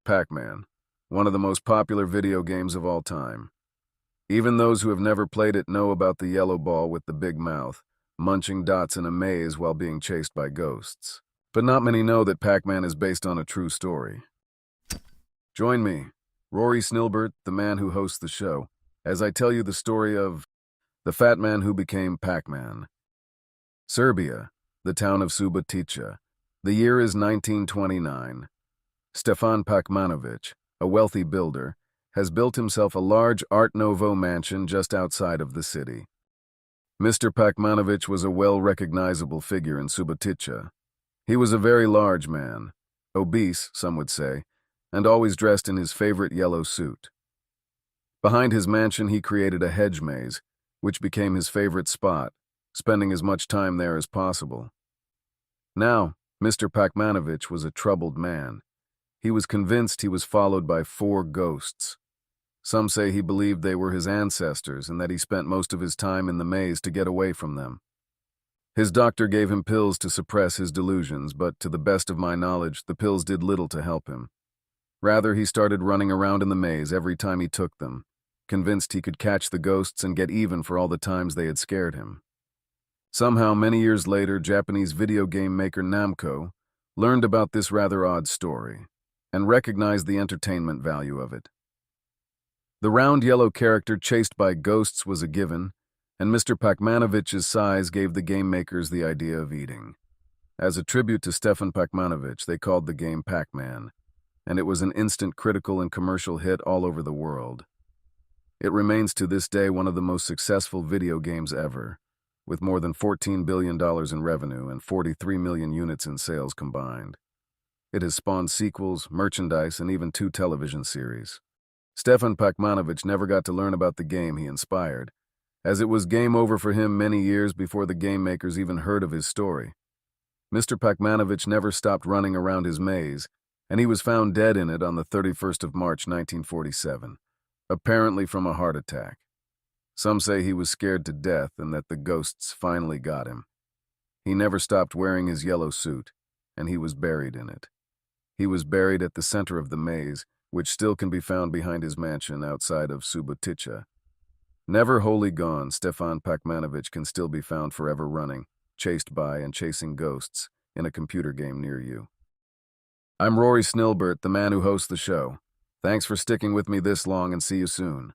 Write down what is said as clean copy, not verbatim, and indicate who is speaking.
Speaker 1: Pac-Man, one of the most popular video games of all time. Even those who have never played it know about the yellow ball with the big mouth, munching dots in a maze while being chased by ghosts. But not many know that Pac-Man is based on a true story. Join me, Rory Snilbert, the man who hosts the show, as I tell you the story of the fat man who became Pac-Man. Serbia, the town of Subotica. The year is 1929. Stefan Pacmanovic, a wealthy builder, has built himself a large Art Nouveau mansion just outside of the city. Mr. Pacmanovic was a well-recognizable figure in Subotica. He was a very large man, obese, some would say, and always dressed in his favorite yellow suit. Behind his mansion he created a hedge maze, which became his favorite spot, spending as much time there as possible. Now, Mr. Pacmanovic was a troubled man. He was convinced he was followed by 4 ghosts. Some say he believed they were his ancestors and that he spent most of his time in the maze to get away from them. His doctor gave him pills to suppress his delusions, but to the best of my knowledge, the pills did little to help him. Rather, he started running around in the maze every time he took them, convinced he could catch the ghosts and get even for all the times they had scared him. Somehow, many years later, Japanese video game maker Namco learned about this rather odd story and recognized the entertainment value of it. The round yellow character chased by ghosts was a given, and Mr. Pacmanovic's size gave the game makers the idea of eating. As a tribute to Stefan Pacmanovic, they called the game Pac-Man, and it was an instant critical and commercial hit all over the world. It remains to this day one of the most successful video games ever, with more than $14 billion in revenue and 43 million units in sales combined. It has spawned sequels, merchandise, and even 2 television series. Stefan Pacmanovic never got to learn about the game he inspired, as it was game over for him many years before the game makers even heard of his story. Mr. Pacmanovic never stopped running around his maze, and he was found dead in it on the 31st of March 1947, apparently from a heart attack. Some say he was scared to death and that the ghosts finally got him. He never stopped wearing his yellow suit, and he was buried in it. He was buried at the center of the maze, which still can be found behind his mansion outside of Subotica. Never wholly gone, Stefan Pacmanovic can still be found forever running, chased by and chasing ghosts in a computer game near you. I'm Rory Snilbert, the man who hosts the show. Thanks for sticking with me this long, and see you soon.